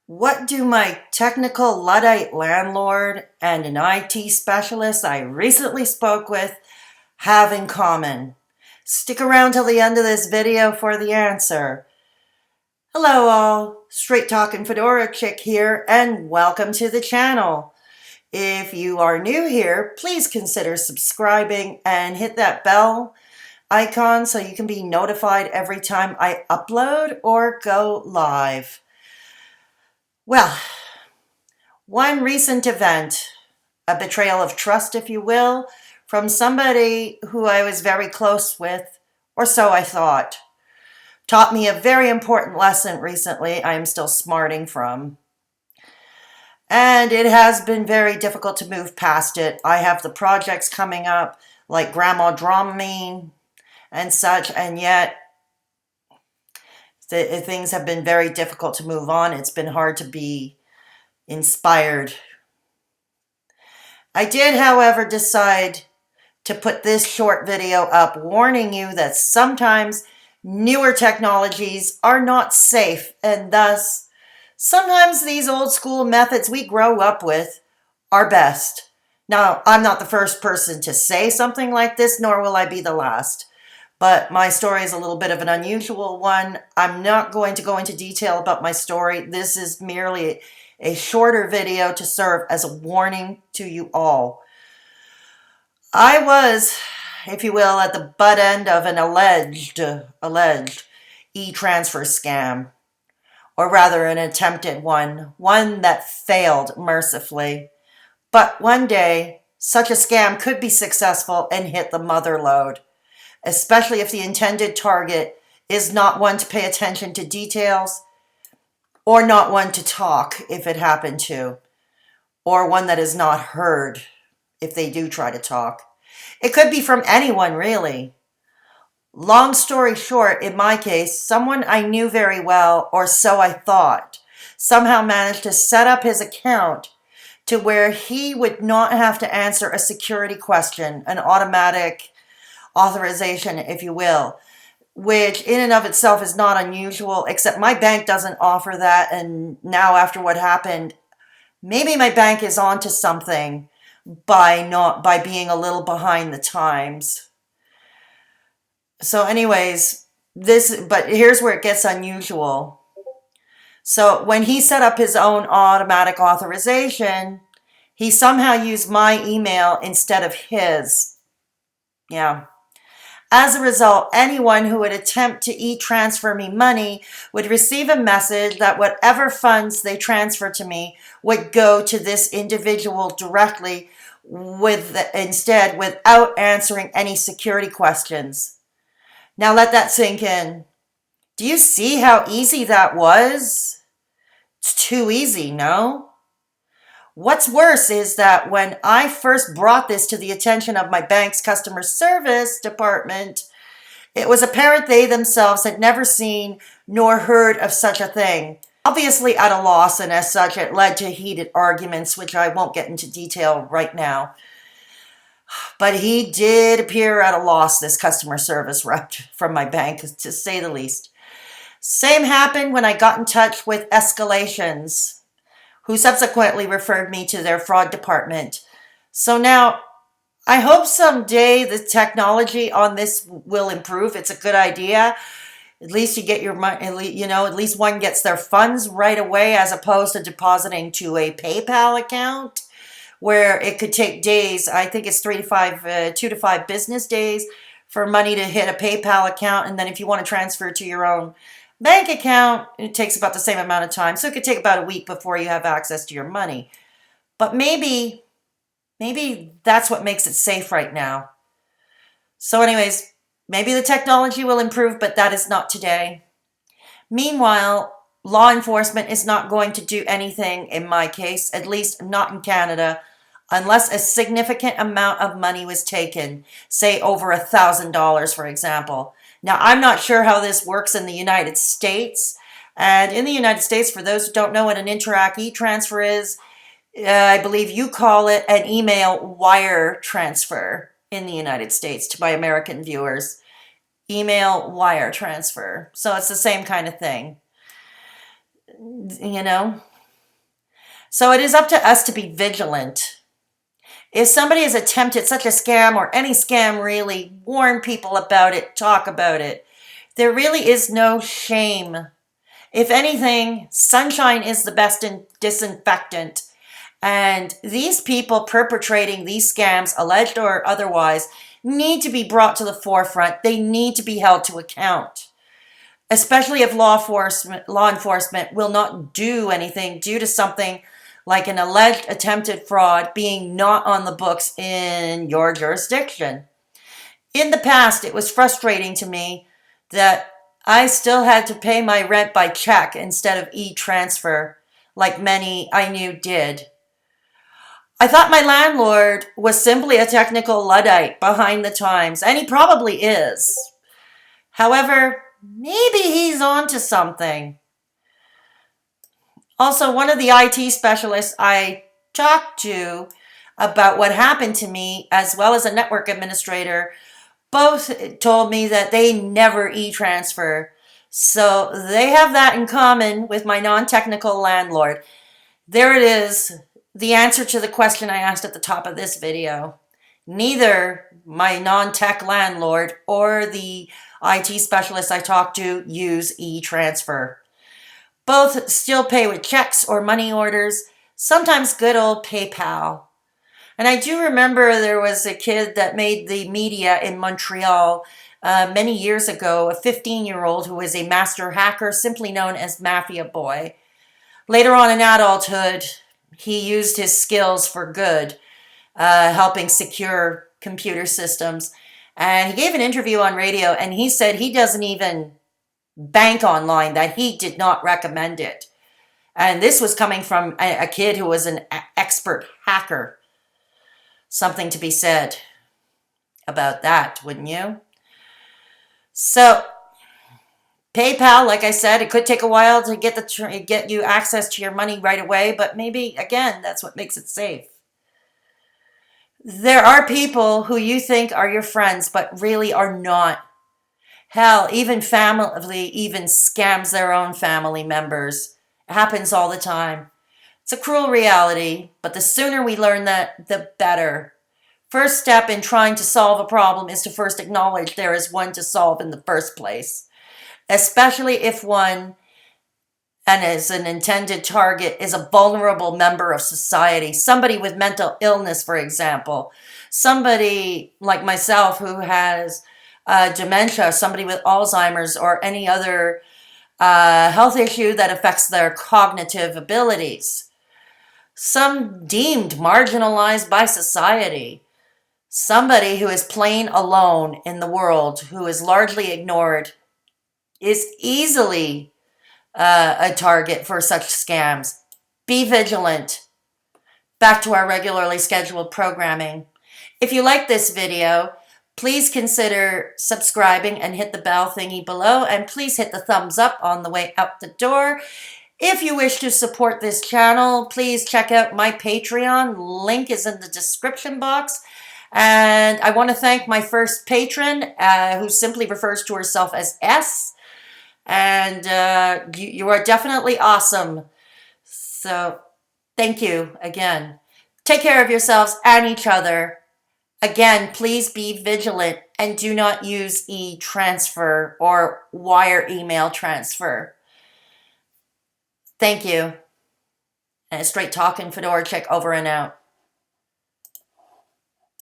What do my technical Luddite landlord and an IT specialist I recently spoke with have in common? Stick around till the end of this video for the answer. Hello all, Straight Talking Fedora Chick here, and welcome to the channel. If you are new here, please consider subscribing and hit that bell icon so you can be notified every time I upload or go live. Well, one recent event, a betrayal of trust, if you will, from somebody who I was very close with, or so I thought, taught me a very important lesson recently I am still smarting from. And it has been very difficult to move past it. I have the projects coming up like Grandma Dramamine and such, and yet things have been very difficult to move on. It's been hard to be inspired. I did, however, decide to put this short video up warning you that sometimes newer technologies are not safe, and thus sometimes these old school methods we grow up with are best. Now, I'm not the first person to say something like this, nor will I be the last. But my story is a little bit of an unusual one. I'm not going to go into detail about my story. This is merely a shorter video to serve as a warning to you all. I was, if you will, at the butt end of an alleged e-transfer scam, or rather an attempted one that failed mercifully. But one day, such a scam could be successful and hit the mother lode, especially if the intended target is not one to pay attention to details, or not one to talk if it happened to, or one that is not heard if they do try to talk. It could be from anyone, really. Long story short, in my case, someone I knew very well, or so I thought, somehow managed to set up his account to where he would not have to answer a security question, an automatic authorization, if you will, which in and of itself is not unusual, except my bank doesn't offer that. And now after what happened, maybe my bank is onto something by being a little behind the times. So anyways, but here's where it gets unusual. So when he set up his own automatic authorization, he somehow used my email instead of his. Yeah. As a result, anyone who would attempt to e-transfer me money would receive a message that whatever funds they transfer to me would go to this individual directly instead without answering any security questions. Now let that sink in. Do you see how easy that was? It's too easy, no? What's worse is that when I first brought this to the attention of my bank's customer service department, it was apparent they themselves had never seen nor heard of such a thing. Obviously at a loss, and as such it led to heated arguments, which I won't get into detail right now. But he did appear at a loss, this customer service rep from my bank, to say the least. Same happened when I got in touch with Escalations, who subsequently referred me to their fraud department. So now, I hope someday the technology on this will improve. It's a good idea. At least you get your money, at least one gets their funds right away as opposed to depositing to a PayPal account where it could take days. I think it's 2 to 5 business days for money to hit a PayPal account. And then if you want to transfer to your own bank account, it takes about the same amount of time. So it could take about a week before you have access to your money. But maybe that's what makes it safe right now. So anyways, maybe the technology will improve, but that is not today. Meanwhile, law enforcement is not going to do anything in my case, at least not in Canada, unless a significant amount of money was taken, say over $1,000, for example. Now, I'm not sure how this works in the United States. And in the United States, for those who don't know what an Interac e-transfer is, I believe you call it an email wire transfer in the United States to my American viewers. Email wire transfer. So it's the same kind of thing. You know, So it is up to us to be vigilant. If somebody has attempted such a scam, or any scam really, warn people about it, talk about it. There really is no shame. If anything, sunshine is the best disinfectant. And these people perpetrating these scams, alleged or otherwise, need to be brought to the forefront. They need to be held to account, especially if law enforcement will not do anything due to something like an alleged attempted fraud being not on the books in your jurisdiction. In the past, it was frustrating to me that I still had to pay my rent by check instead of e-transfer, like many I knew did. I thought my landlord was simply a technical Luddite behind the times, and he probably is. However, maybe he's onto something. Also, one of the IT specialists I talked to about what happened to me, as well as a network administrator, both told me that they never e-transfer. So they have that in common with my non-technical landlord. There it is, the answer to the question I asked at the top of this video. Neither my non-tech landlord or the IT specialist I talked to use e-transfer. Both still pay with checks or money orders, sometimes good old PayPal. And I do remember there was a kid that made the media in Montreal many years ago, a 15-year-old who was a master hacker, simply known as Mafia Boy. Later on in adulthood, he used his skills for good, helping secure computer systems. And he gave an interview on radio, and he said he doesn't even bank online, that he did not recommend it. And this was coming from a kid who was an expert hacker. Something to be said about that, wouldn't you? So, PayPal, like I said, it could take a while to get you access to your money right away, but maybe, again, that's what makes it safe. There are people who you think are your friends, but really are not. Hell, even family even scams their own family members. It happens all the time. It's a cruel reality, but the sooner we learn that, the better. First step in trying to solve a problem is to first acknowledge there is one to solve in the first place, especially if one, and as an intended target, is a vulnerable member of society. Somebody with mental illness, for example. Somebody like myself who has dementia, somebody with Alzheimer's, or any other health issue that affects their cognitive abilities. Some deemed marginalized by society. Somebody who is plain alone in the world, who is largely ignored, is easily a target for such scams. Be vigilant. Back to our regularly scheduled programming. If you like this video, please consider subscribing and hit the bell thingy below, and please hit the thumbs up on the way out the door. If you wish to support this channel, please check out my Patreon. Link is in the description box. And I want to thank my first patron, who simply refers to herself as S. And you are definitely awesome. So thank you again. Take care of yourselves and each other. Again, please be vigilant and do not use e-transfer or wire email transfer. Thank you. And Straight Talking Fedorchik over and out.